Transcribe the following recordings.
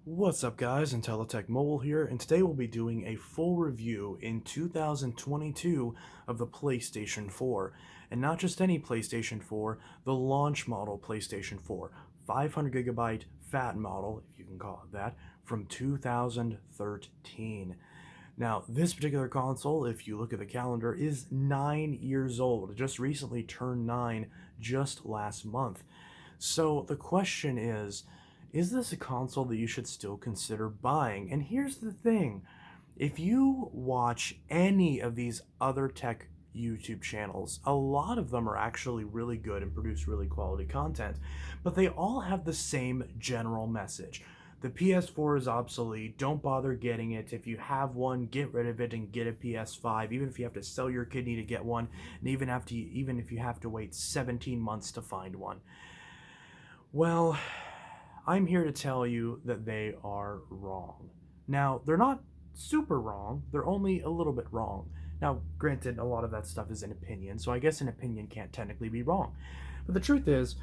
What's up guys, Intellitech Mobile here, and today we'll be doing a full review in 2022 of the PlayStation 4. And not just any PlayStation 4, the launch model PlayStation 4, 500GB fat model, if you can call it that, from 2013. Now, this particular console, if you look at the calendar, is 9 years old. It just recently turned 9 just last month. So the question is this a console that you should still consider buying? And here's the thing. If you watch any of these other tech YouTube channels, a lot of them are actually really good and produce really quality content, but they all have the same general message. The PS4 is obsolete. Don't bother getting it. If you have one, get rid of it and get a PS5. Even if you have to sell your kidney to get one, and even if you have to wait 17 months to find one. Well, I'm here to tell you that they are wrong. Now, they're not super wrong, they're only a little bit wrong. Now, granted, a lot of that stuff is an opinion, so I guess an opinion can't technically be wrong. But the truth is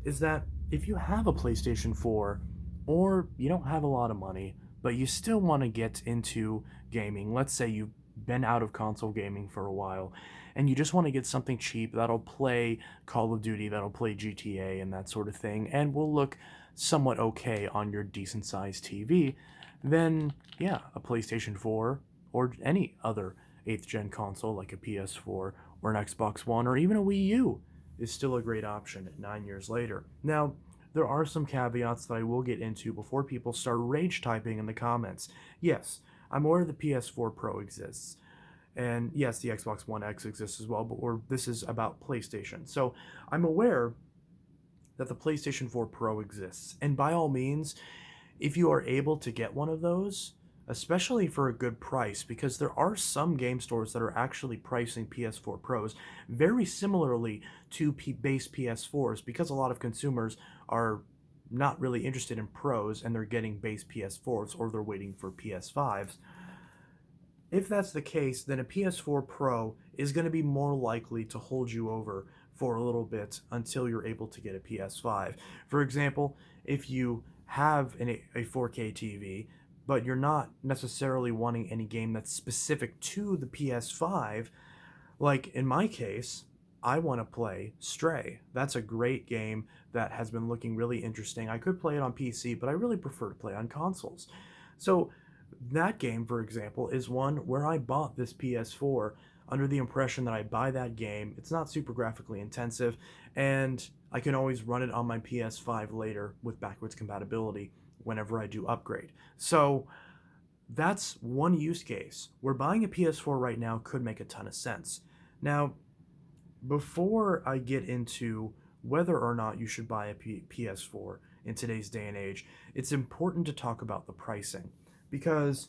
that if you have a PlayStation 4 or you don't have a lot of money, but you still want to get into gaming, let's say you've been out of console gaming for a while and you just want to get something cheap that'll play Call of Duty, that'll play GTA and that sort of thing, and will look somewhat okay on your decent sized TV, then yeah, a PlayStation 4 or any other 8th gen console like a PS4 or an Xbox One or even a Wii U is still a great option 9 years later. Now, there are some caveats that I will get into before people start rage typing in the comments. Yes, I'm aware the PS4 Pro exists. And yes, the Xbox One X exists as well, but this is about PlayStation. So I'm aware that the PlayStation 4 Pro exists. And by all means, if you are able to get one of those, especially for a good price, because there are some game stores that are actually pricing PS4 Pros very similarly to base PS4s, because a lot of consumers are not really interested in Pros and they're getting base PS4s or they're waiting for PS5s. If that's the case, then a PS4 Pro is going to be more likely to hold you over for a little bit until you're able to get a PS5. For example, if you have a 4K TV, but you're not necessarily wanting any game that's specific to the PS5, like in my case, I want to play Stray. That's a great game that has been looking really interesting. I could play it on PC, but I really prefer to play on consoles. So that game, for example, is one where I bought this PS4 under the impression that I buy that game. It's not super graphically intensive, and I can always run it on my PS5 later with backwards compatibility whenever I do upgrade. So that's one use case where buying a PS4 right now could make a ton of sense. Now, before I get into whether or not you should buy a PS4 in today's day and age, it's important to talk about the pricing. Because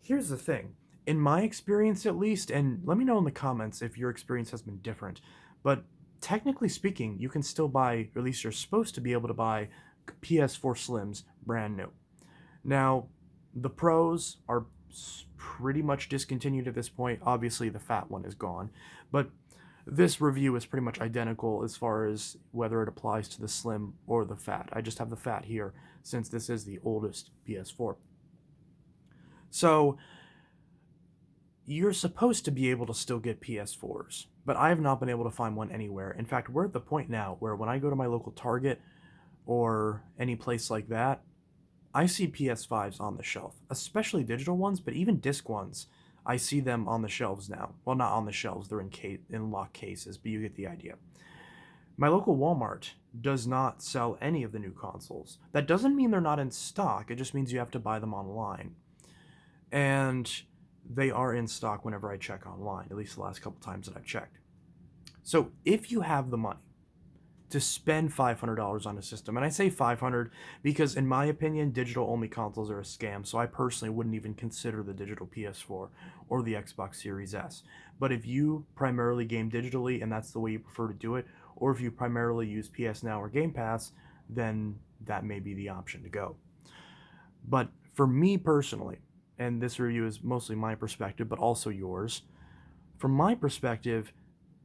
here's the thing, in my experience at least, and let me know in the comments if your experience has been different, but technically speaking, you can still buy, or at least you're supposed to be able to buy PS4 Slims brand new. Now, the Pros are pretty much discontinued at this point. Obviously, the fat one is gone, but this review is pretty much identical as far as whether it applies to the Slim or the fat. I just have the fat here since this is the oldest PS4. So you're supposed to be able to still get PS4s, but I have not been able to find one anywhere. In fact, we're at the point now where when I go to my local Target or any place like that, I see PS5s on the shelf, especially digital ones, but even disc ones. I see them on the shelves now. Well, not on the shelves, they're in locked cases, but you get the idea. My local Walmart does not sell any of the new consoles. That doesn't mean they're not in stock, it just means you have to buy them online. And they are in stock whenever I check online, at least the last couple times that I've checked. So if you have the money to spend $500 on a system, and I say 500 because in my opinion, digital only consoles are a scam, so I personally wouldn't even consider the digital PS4 or the Xbox Series S. But if you primarily game digitally and that's the way you prefer to do it, or if you primarily use PS Now or Game Pass, then that may be the option to go. But for me personally, and this review is mostly my perspective, but also yours, from my perspective,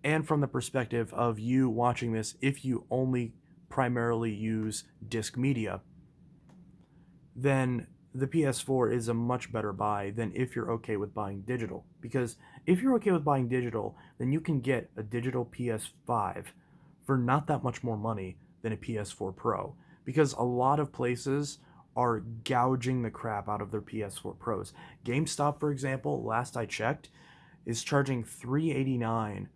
and from the perspective of you watching this, if you only primarily use disc media, then the PS4 is a much better buy than if you're okay with buying digital. Because if you're okay with buying digital, then you can get a digital PS5 for not that much more money than a PS4 Pro. Because a lot of places are gouging the crap out of their PS4 Pros. GameStop, for example, last I checked, is charging $389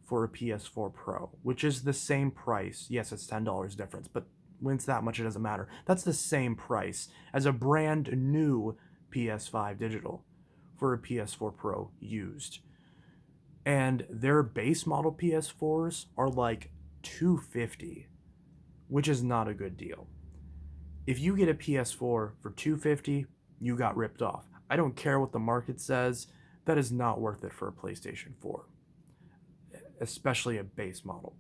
for a PS4 Pro, which is the same price. Yes, it's $10 difference, but when it's that much, it doesn't matter. That's the same price as a brand new PS5 digital for a PS4 Pro used. And their base model PS4s are like $250, which is not a good deal. If you get a PS4 for $250, you got ripped off. I don't care what the market says, that is not worth it for a PlayStation 4, especially a base model.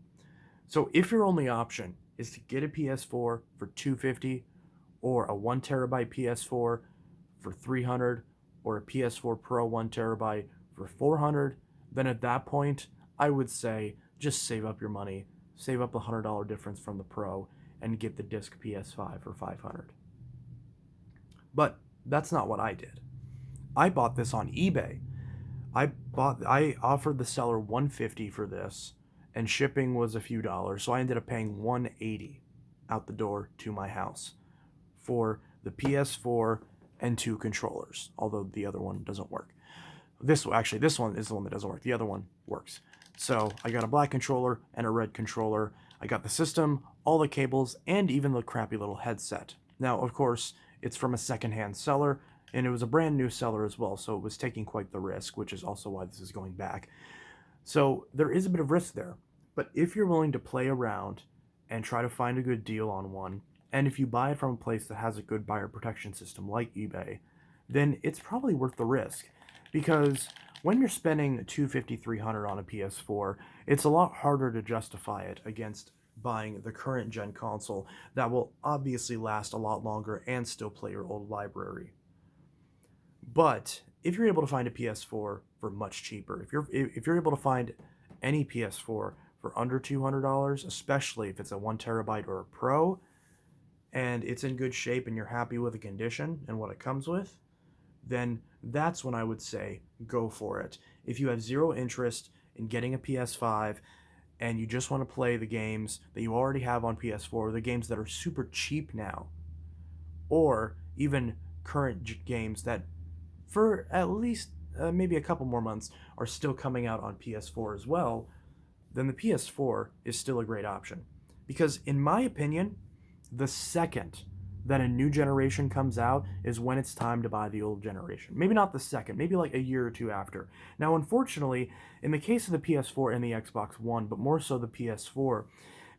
So if your only option is to get a PS4 for $250 or a 1 terabyte PS4 for $300 or a PS4 Pro 1 terabyte for $400, then at that point, I would say just save up your money, save up the $100 difference from the Pro, and get the disc PS5 for $500. But that's not what I did. I bought this on eBay. I offered the seller $150 for this, and shipping was a few dollars, so I ended up paying $180 out the door to my house for the PS4 and 2 controllers, although the other one doesn't work. This one is the one that doesn't work. The other one works. So I got a black controller and a red controller. I got the system, all the cables, and even the crappy little headset. Now, of course, it's from a secondhand seller, and it was a brand new seller as well, so it was taking quite the risk, which is also why this is going back. So there is a bit of risk there. But if you're willing to play around and try to find a good deal on one, and if you buy it from a place that has a good buyer protection system like eBay, then it's probably worth the risk. Because when you're spending $250, $300 on a PS4, it's a lot harder to justify it against buying the current gen console that will obviously last a lot longer and still play your old library. But if you're able to find a PS4 for much cheaper, if you're able to find any PS4 for under $200, especially if it's a 1 terabyte or a Pro, and it's in good shape and you're happy with the condition and what it comes with, then that's when I would say go for it. If you have zero interest in getting a PS5 and you just want to play the games that you already have on PS4, the games that are super cheap now, or even current games that for at least maybe a couple more months are still coming out on PS4 as well, then the PS4 is still a great option. Because in my opinion, the second that a new generation comes out is when it's time to buy the old generation. Maybe not the second, maybe like a year or two after. Now, unfortunately, in the case of the PS4 and the Xbox One, but more so the PS4,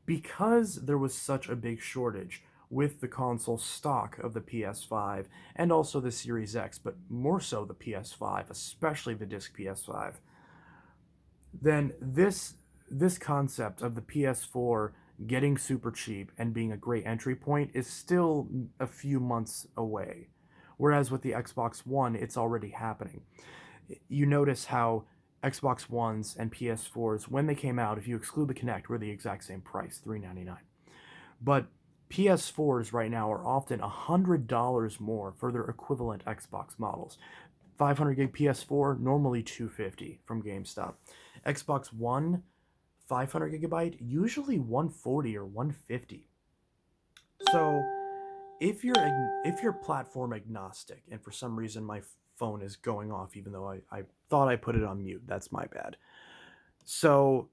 because there was such a big shortage with the console stock of the PS5 and also the Series X, but more so the PS5, especially the disc PS5, then this concept of the PS4 getting super cheap and being a great entry point is still a few months away. Whereas with the Xbox One, it's already happening. You notice how Xbox Ones and PS4s, when they came out, if you exclude the Kinect, were the exact same price, $399. But PS4s right now are often $100 more for their equivalent Xbox models. 500 gig PS4, normally $250 from GameStop. Xbox One, 500 gigabyte, usually 140 or 150. So if you're platform agnostic, and for some reason my phone is going off even though I thought I put it on mute, that's my bad. So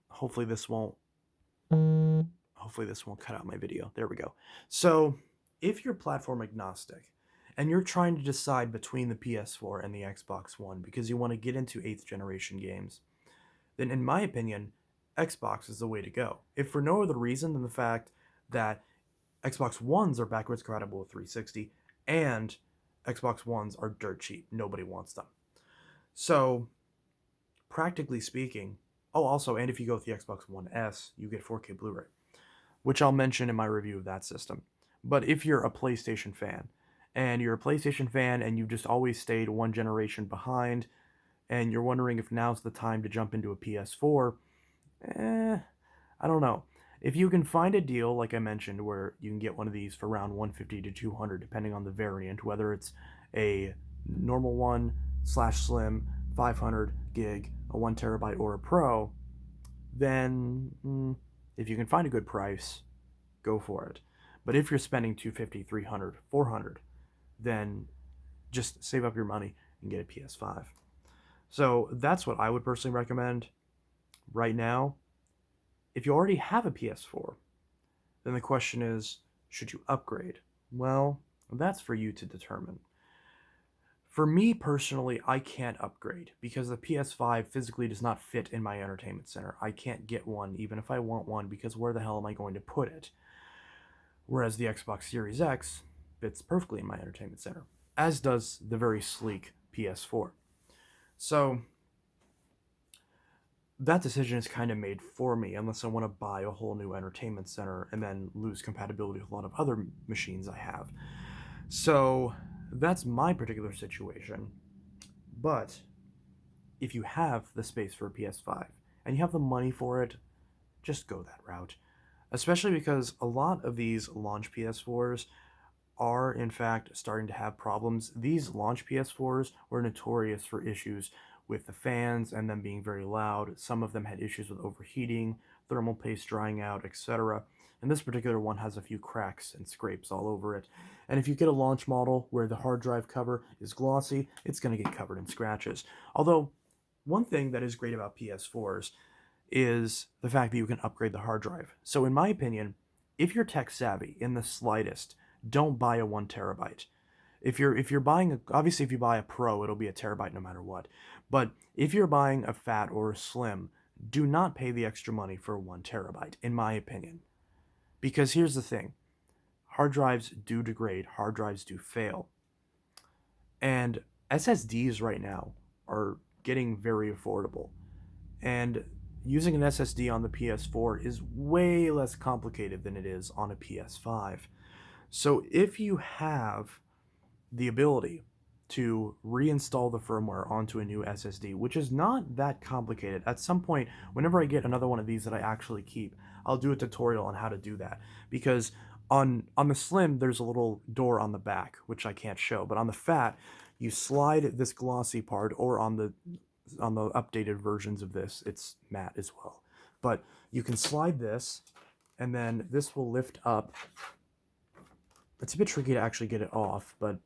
hopefully this won't cut out my video. There we go. So if you're platform agnostic and you're trying to decide between the PS4 and the Xbox One because you want to get into 8th generation games, then in my opinion, Xbox is the way to go. If for no other reason than the fact that Xbox Ones are backwards compatible with 360 and Xbox Ones are dirt cheap. Nobody wants them. So, practically speaking, also, and if you go with the Xbox One S, you get 4K Blu-ray, which I'll mention in my review of that system. But if you're a PlayStation fan, and you've just always stayed one generation behind, and you're wondering if now's the time to jump into a PS4, I don't know. If you can find a deal, like I mentioned, where you can get one of these for around 150 to 200, depending on the variant, whether it's a normal one slash slim, 500 gig, a 1 terabyte, or a pro, then if you can find a good price, go for it. But if you're spending 250, 300, 400, then just save up your money and get a PS5. So that's what I would personally recommend right now. If you already have a PS4, then the question is, should you upgrade? Well, that's for you to determine. For me personally, I can't upgrade because the PS5 physically does not fit in my entertainment center. I can't get one even if I want one because where the hell am I going to put it? Whereas the Xbox Series X fits perfectly in my entertainment center, as does the very sleek PS4. So that decision is kind of made for me unless I want to buy a whole new entertainment center and then lose compatibility with a lot of other machines I have. So that's my particular situation. But if you have the space for a PS5 and you have the money for it, just go that route. Especially because a lot of these launch PS4s are in fact starting to have problems. These launch PS4s were notorious for issues with the fans and them being very loud. Some of them had issues with overheating, thermal paste drying out, etc. And this particular one has a few cracks and scrapes all over it. And if you get a launch model where the hard drive cover is glossy, it's going to get covered in scratches. Although, one thing that is great about PS4s is the fact that you can upgrade the hard drive. So in my opinion, if you're tech savvy in the slightest, don't buy a 1 terabyte. If you're buying obviously if you buy a pro, it'll be a terabyte no matter what. But if you're buying a fat or a slim, do not pay the extra money for a 1 terabyte in my opinion. Because here's the thing. Hard drives do degrade, hard drives do fail. And SSDs right now are getting very affordable. And using an SSD on the PS4 is way less complicated than it is on a PS5. So if you have the ability to reinstall the firmware onto a new SSD, which is not that complicated, at some point, whenever I get another one of these that I actually keep, I'll do a tutorial on how to do that. Because on the Slim, there's a little door on the back, which I can't show, but on the Fat, you slide this glossy part, or on the updated versions of this, it's matte as well. But you can slide this, and then this will lift up. It's a bit tricky to actually get it off, but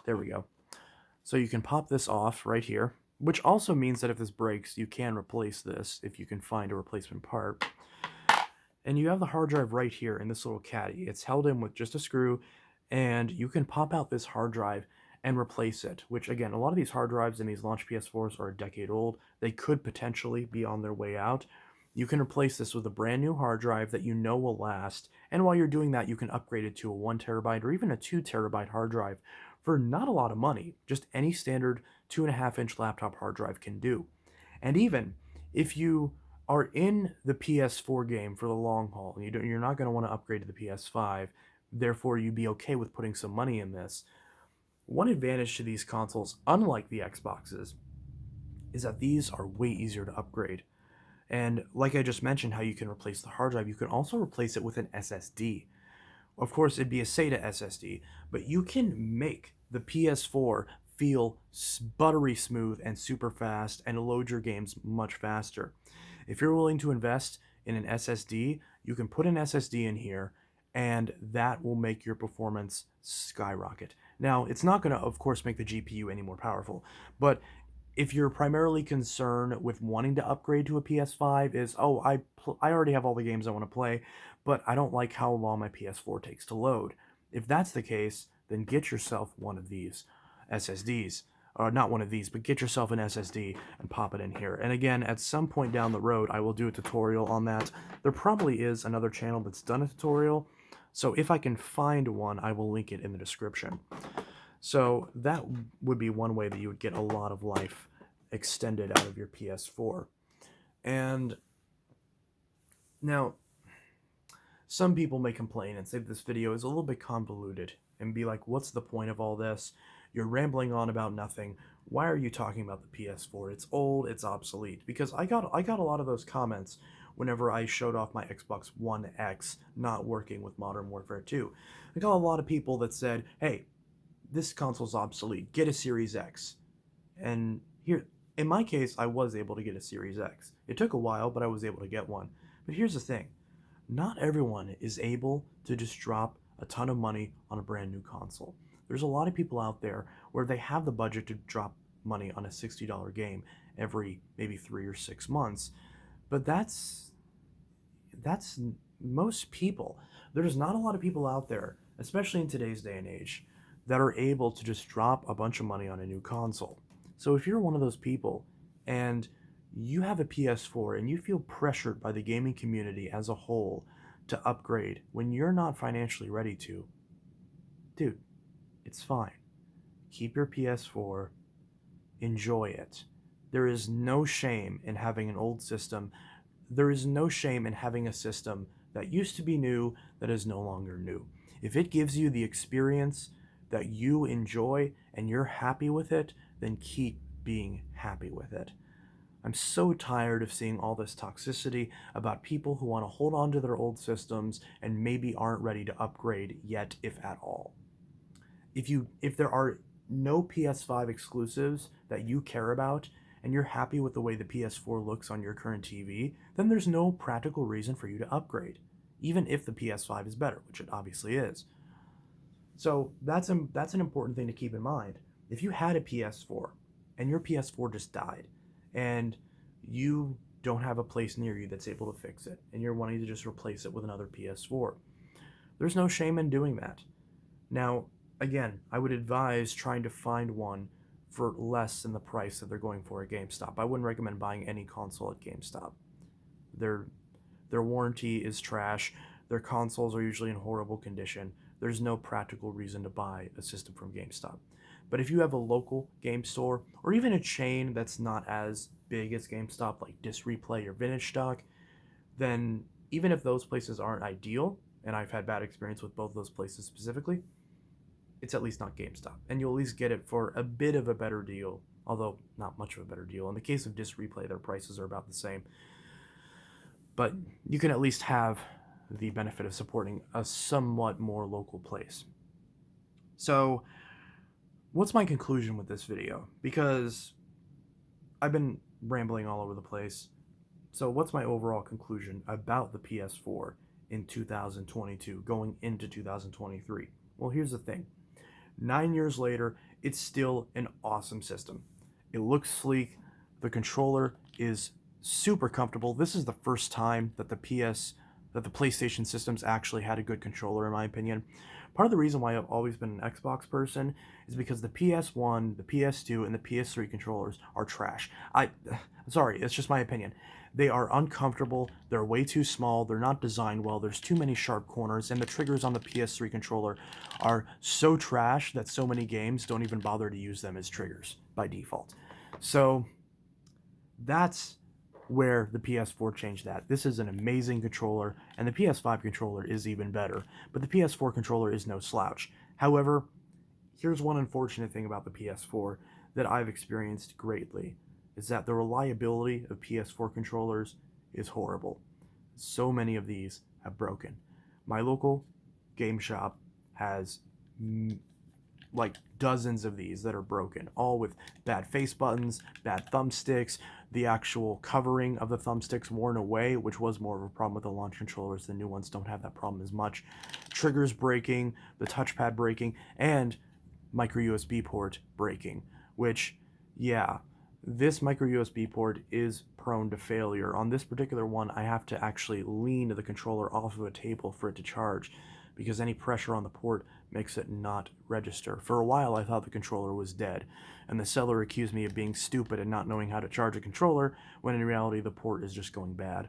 there we go. So you can pop this off right here, which also means that if this breaks, you can replace this if you can find a replacement part. And you have the hard drive right here in this little caddy. It's held in with just a screw, and you can pop out this hard drive and replace it, which again, a lot of these hard drives in these launch PS4s are a decade old. They could potentially be on their way out. You can replace this with a brand new hard drive that you know will last, and while you're doing that, you can upgrade it to a 1 terabyte or even a 2 terabyte hard drive for not a lot of money. Just any standard 2.5-inch laptop hard drive can do. And even if you are in the PS4 game for the long haul, and you're not going to want to upgrade to the PS5, therefore you'd be okay with putting some money in this. One advantage to these consoles, unlike the Xboxes, is that these are way easier to upgrade. And like I just mentioned how you can replace the hard drive, you can also replace it with an SSD. Of course, it'd be a SATA SSD, but you can make the PS4 feel buttery smooth and super fast and load your games much faster. If you're willing to invest in an SSD, you can put an SSD in here, and that will make your performance skyrocket. Now, it's not going to, of course, make the GPU any more powerful, but if you're primarily concerned with wanting to upgrade to a PS5 is, oh, I already have all the games I want to play, but I don't like how long my PS4 takes to load. If that's the case, then get yourself one of these SSDs. Or not one of these, but get yourself an SSD and pop it in here. And again, at some point down the road, I will do a tutorial on that. There probably is another channel that's done a tutorial, so if I can find one, I will link it in the description. So that would be one way that you would get a lot of life extended out of your PS4. And now, some people may complain and say this video is a little bit convoluted and be like, what's the point of all this? You're rambling on about nothing. why are you talking about the PS4? It's old, it's obsolete. Because I got a lot of those comments whenever I showed off my Xbox One X not working with Modern Warfare 2. I got a lot of people that said, "Hey, this console's obsolete. Get a Series X." And here, in my case, I was able to get a Series X. It took a while, but I was able to get one. But here's the thing, not everyone is able to just drop a ton of money on a brand new console. There's a lot of people out there where they have the budget to drop money on a $60 game every maybe 3 or 6 months, but that's most people. There's not a lot of people out there, especially in today's day and age, that are able to just drop a bunch of money on a new console. So if you're one of those people and you have a PS4 and you feel pressured by the gaming community as a whole to upgrade when you're not financially ready to, dude, it's fine. Keep your PS4, enjoy it. There is no shame in having an old system. There is no shame in having a system that used to be new that is no longer new. If it gives you the experience that you enjoy and you're happy with it, then keep being happy with it. I'm so tired of seeing all this toxicity about people who want to hold on to their old systems and maybe aren't ready to upgrade yet, if at all. If there are no PS5 exclusives that you care about and you're happy with the way the PS4 looks on your current TV, then there's no practical reason for you to upgrade, even if the PS5 is better, which it obviously is. So that's an important thing to keep in mind. If you had a PS4 and your PS4 just died and you don't have a place near you that's able to fix it and you're wanting to just replace it with another PS4, there's no shame in doing that. Now, again, I would advise trying to find one for less than the price that they're going for at GameStop. I wouldn't recommend buying any console at GameStop. Their their warranty is trash. Their consoles are usually in horrible condition. There's no practical reason to buy a system from GameStop. But if you have a local game store or even a chain that's not as big as GameStop, like Disc Replay or Vintage Stock, then even if those places aren't ideal, and I've had bad experience with both those places specifically, it's at least not GameStop. And you'll at least get it for a bit of a better deal, although not much of a better deal. In the case of Disc Replay, their prices are about the same. But you can at least have the benefit of supporting a somewhat more local place. So, what's my conclusion with this video? Because I've been rambling all over the place. So, what's my overall conclusion about the PS4 in 2022, going into 2023? Well, here's the thing. 9 years later, it's still an awesome system. It looks sleek. The controller is super comfortable. This is the first time that the PlayStation systems actually had a good controller, in my opinion. Part of the reason why I've always been an Xbox person is because the PS1, the PS2, and the PS3 controllers are trash. Sorry, it's just my opinion. They are uncomfortable, they're way too small, they're not designed well, there's too many sharp corners, and the triggers on the PS3 controller are so trash that so many games don't even bother to use them as triggers by default. So that's where the PS4 changed that. This is an amazing controller, and the PS5 controller is even better, but the PS4 controller is no slouch. However, here's one unfortunate thing about the PS4 that I've experienced greatly, is that the reliability of PS4 controllers is horrible. So many of these have broken. My local game shop has like dozens of these that are broken, all with bad face buttons, bad thumbsticks, the actual covering of the thumbsticks worn away, which was more of a problem with the launch controllers. The new ones don't have that problem as much. Triggers breaking, the touchpad breaking, and micro USB port breaking, which, yeah, this micro USB port is prone to failure. On this particular one, I have to actually lean the controller off of a table for it to charge, because any pressure on the port makes it not register. For a while, I thought the controller was dead, and the seller accused me of being stupid and not knowing how to charge a controller, when in reality the port is just going bad.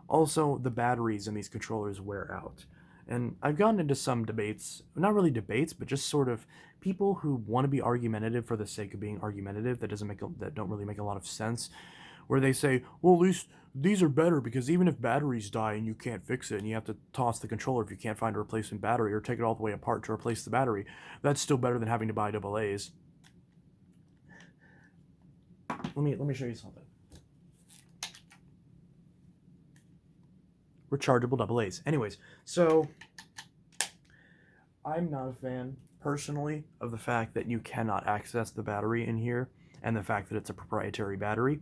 Also, the batteries in these controllers wear out. And I've gotten into some debates, not really debates, but just sort of people who want to be argumentative for the sake of being argumentative that don't really make a lot of sense, where they say, well, at least these are better because even if batteries die and you can't fix it and you have to toss the controller if you can't find a replacement battery or take it all the way apart to replace the battery, that's still better than having to buy AA's. Let me show you something. Rechargeable AA's. Anyways, so I'm not a fan personally of the fact that you cannot access the battery in here and the fact that it's a proprietary battery.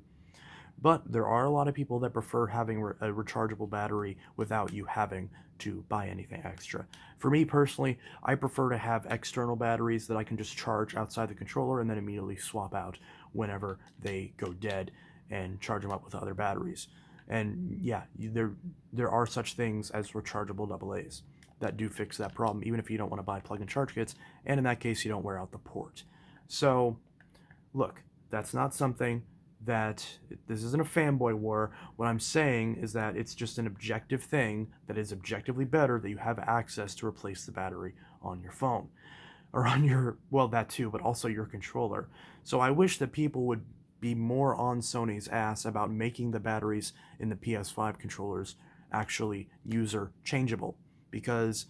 But there are a lot of people that prefer having a rechargeable battery without you having to buy anything extra. For me personally, I prefer to have external batteries that I can just charge outside the controller and then immediately swap out whenever they go dead and charge them up with other batteries. And yeah, there are such things as rechargeable AA's that do fix that problem, even if you don't want to buy plug-in charge kits, and in that case, you don't wear out the port. So, look, that's not something that this isn't a fanboy war. What I'm saying is that it's just an objective thing that is objectively better that you have access to replace the battery on your phone or on your, well, that too, but also your controller. So I wish that people would be more on Sony's ass about making the batteries in the PS5 controllers actually user changeable, because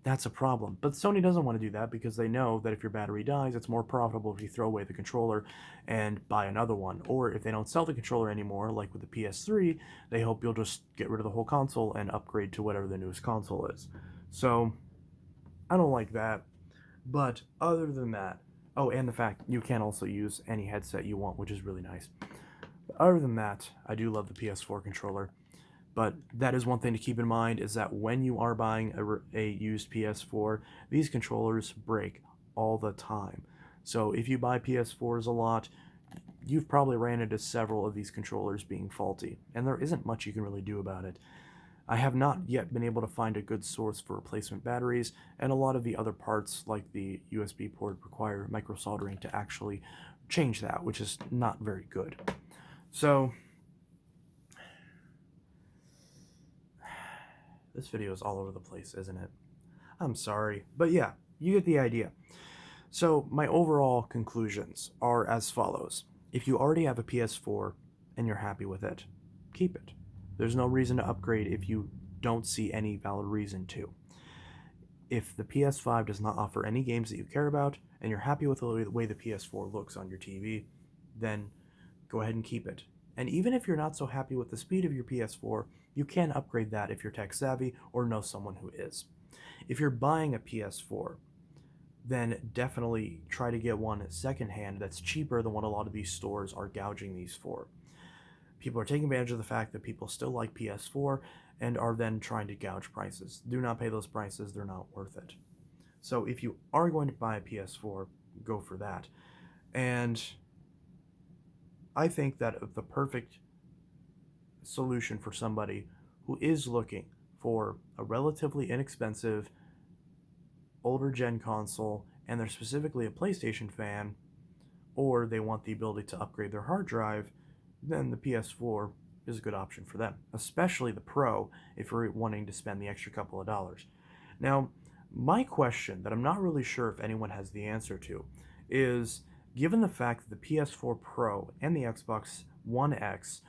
that's a problem. But Sony doesn't want to do that because they know that if your battery dies, it's more profitable if you throw away the controller and buy another one. Or if they don't sell the controller anymore, like with the PS3, they hope you'll just get rid of the whole console and upgrade to whatever the newest console is. So, I don't like that. But other than that, oh, and the fact you can also use any headset you want, which is really nice. But other than that, I do love the PS4 controller. But that is one thing to keep in mind, is that when you are buying a used PS4, these controllers break all the time. So if you buy PS4s a lot, you've probably ran into several of these controllers being faulty, and there isn't much you can really do about it. I have not yet been able to find a good source for replacement batteries, and a lot of the other parts, like the USB port, require micro soldering to actually change that, which is not very good. So, this video is all over the place, isn't it? I'm sorry, but yeah, you get the idea. So, my overall conclusions are as follows. If you already have a PS4 and you're happy with it, keep it. There's no reason to upgrade if you don't see any valid reason to. If the PS5 does not offer any games that you care about, and you're happy with the way the PS4 looks on your TV, then go ahead and keep it. And even if you're not so happy with the speed of your PS4, you can upgrade that if you're tech savvy or know someone who is. If you're buying a PS4, then definitely try to get one secondhand that's cheaper than what a lot of these stores are gouging these for. People are taking advantage of the fact that people still like PS4 and are then trying to gouge prices. Do not pay those prices, they're not worth it. So if you are going to buy a PS4, go for that. And I think that the perfect solution for somebody who is looking for a relatively inexpensive older gen console, and they're specifically a PlayStation fan, or they want the ability to upgrade their hard drive, then the PS4 is a good option for them, especially the Pro if you're wanting to spend the extra couple of dollars. Now, my question that I'm not really sure if anyone has the answer to is, given the fact that the PS4 Pro and the Xbox One X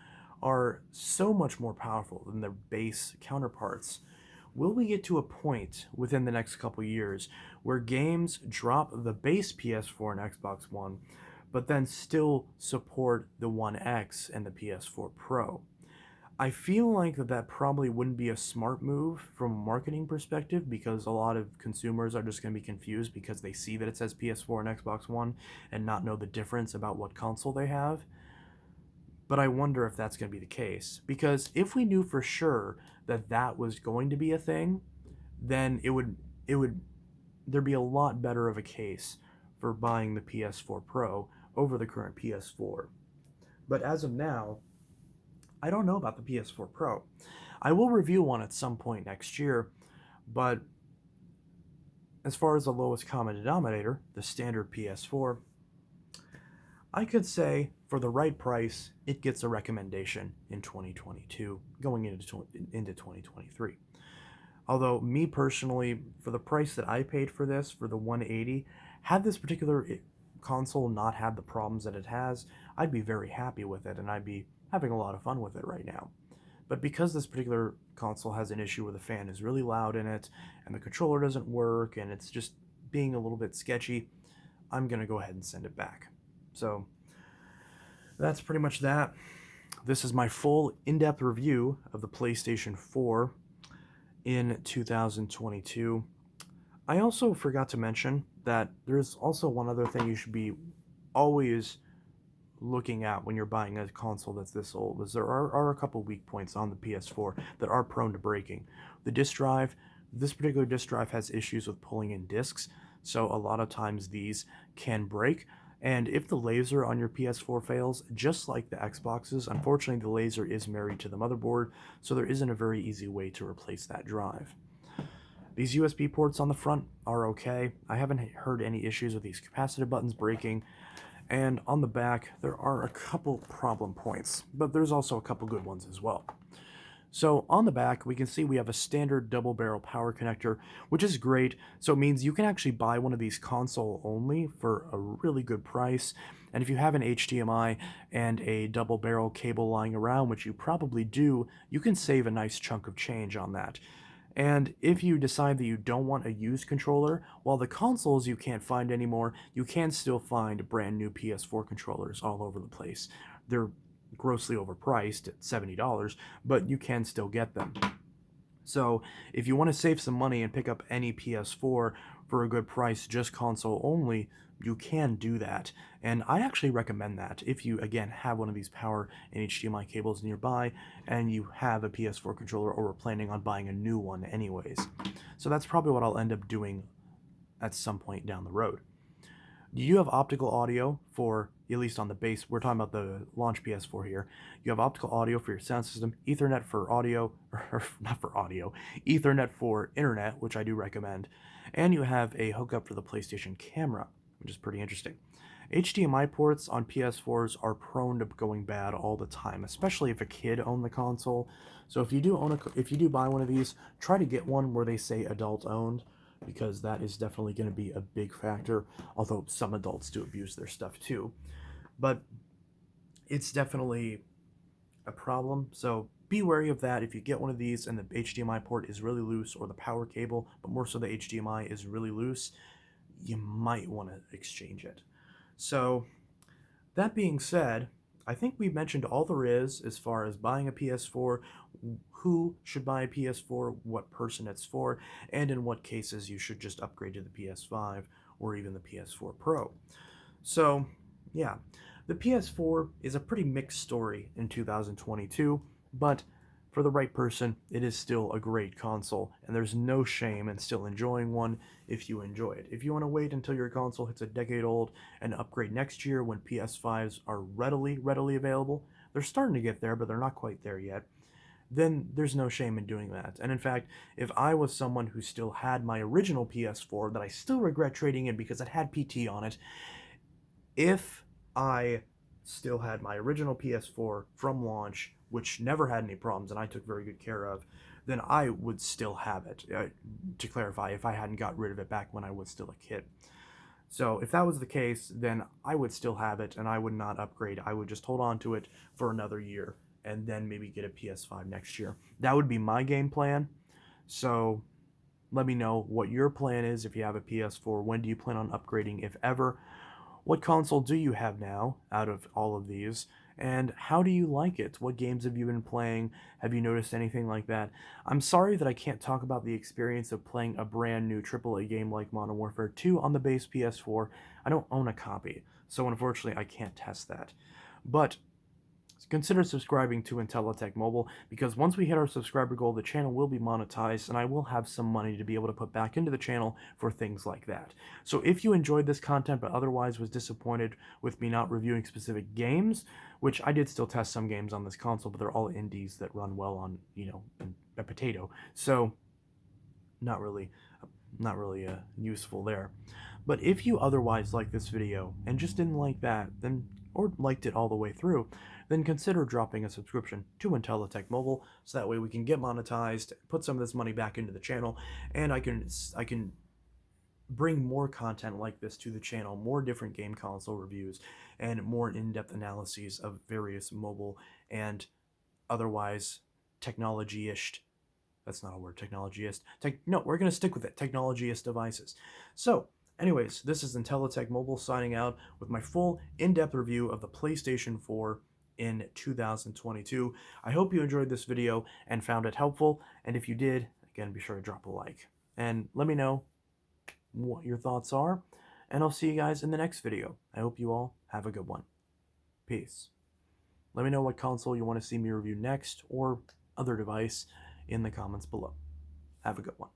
are so much more powerful than their base counterparts, will we get to a point within the next couple years where games drop the base PS4 and Xbox One, but then still support the One X and the PS4 Pro? I feel like that probably wouldn't be a smart move from a marketing perspective, because a lot of consumers are just going to be confused because they see that it says PS4 and Xbox One and not know the difference about what console they have. But I wonder if that's going to be the case, because if we knew for sure that that was going to be a thing, then there'd be a lot better of a case for buying the PS4 Pro over the current PS4. But as of now, I don't know about the PS4 Pro. I will review one at some point next year, but as far as the lowest common denominator, the standard PS4, I could say for the right price, it gets a recommendation in 2022, going into 2023. Although, me personally, for the price that I paid for this, for the 180, had this particular console not had the problems that it has, I'd be very happy with it, and I'd be having a lot of fun with it right now. But because this particular console has an issue where the fan is really loud in it, and the controller doesn't work, and it's just being a little bit sketchy, I'm going to go ahead and send it back. So, that's pretty much that. This is my full in-depth review of the PlayStation 4 in 2022. I also forgot to mention that there's also one other thing you should be always looking at when you're buying a console that's this old, is there are a couple weak points on the PS4 that are prone to breaking. The disk drive, this particular disk drive has issues with pulling in discs, so a lot of times these can break. And if the laser on your PS4 fails, just like the Xboxes, unfortunately the laser is married to the motherboard, so there isn't a very easy way to replace that drive. These USB ports on the front are okay. I haven't heard any issues with these capacitive buttons breaking. And on the back, there are a couple problem points, but there's also a couple good ones as well. So on the back, we can see we have a standard double barrel power connector, which is great. So it means you can actually buy one of these console only for a really good price. And if you have an HDMI and a double barrel cable lying around, which you probably do, you can save a nice chunk of change on that. And if you decide that you don't want a used controller, while the consoles you can't find anymore, you can still find brand new PS4 controllers all over the place. They're grossly overpriced at $70, but you can still get them. So if you want to save some money and pick up any PS4 for a good price, just console only, you can do that. And I actually recommend that if you, again, have one of these power and HDMI cables nearby and you have a PS4 controller or are planning on buying a new one anyways. So that's probably what I'll end up doing at some point down the road. You have optical audio for, at least on the base, we're talking about the launch PS4 here. You have optical audio for your sound system, Ethernet for audio, or not for audio, Ethernet for internet, which I do recommend, and you have a hookup for the PlayStation camera, which is pretty interesting. HDMI ports on PS4s are prone to going bad all the time, especially if a kid owned the console. So if you do buy one of these, try to get one where they say adult owned, because that is definitely going to be a big factor, although some adults do abuse their stuff too. But it's definitely a problem, so be wary of that. If you get one of these and the HDMI port is really loose, or the power cable, but more so the HDMI is really loose, you might want to exchange it. So that being said, I think we've mentioned all there is as far as buying a PS4, who should buy a PS4, what person it's for, and in what cases you should just upgrade to the PS5 or even the PS4 Pro. So, yeah, the PS4 is a pretty mixed story in 2022, but for the right person, it is still a great console, and there's no shame in still enjoying one if you enjoy it. If you want to wait until your console hits a decade old and upgrade next year when PS5s are readily available, they're starting to get there, but they're not quite there yet, then there's no shame in doing that. And in fact, if I was someone who still had my original PS4 that I still regret trading in because it had PT on it, if I still had my original PS4 from launch, which never had any problems and I took very good care of, then I would still have it. To clarify, if I hadn't got rid of it back when I was still a kid. So if that was the case, then I would still have it and I would not upgrade. I would just hold on to it for another year and then maybe get a PS5 next year. That would be my game plan. So let me know what your plan is if you have a PS4. When do you plan on upgrading, if ever? What console do you have now out of all of these? And how do you like it? What games have you been playing? Have you noticed anything like that? I'm sorry that I can't talk about the experience of playing a brand new AAA game like Modern Warfare 2 on the base PS4. I don't own a copy, so unfortunately I can't test that. But consider subscribing to Intellitech Mobile, because once we hit our subscriber goal, the channel will be monetized and I will have some money to be able to put back into the channel for things like that. So if you enjoyed this content but otherwise was disappointed with me not reviewing specific games, which I did still test some games on this console, but they're all indies that run well on, a potato, so not really useful there. But if you otherwise liked this video and just didn't like that, then or liked it all the way through, then consider dropping a subscription to Intellitech Mobile, so that way we can get monetized, put some of this money back into the channel, and I can bring more content like this to the channel, more different game console reviews, and more in-depth analyses of various mobile and otherwise technology-ish, that's not a word, technology-ist, no, we're going to stick with it, technology-ist devices. So, Anyways, this is Intellitech Mobile signing out with my full in-depth review of the PlayStation 4 in 2022. I hope you enjoyed this video and found it helpful, and if you did, again, be sure to drop a like. And let me know what your thoughts are, and I'll see you guys in the next video. I hope you all have a good one. Peace. Let me know what console you want to see me review next, or other device, in the comments below. Have a good one.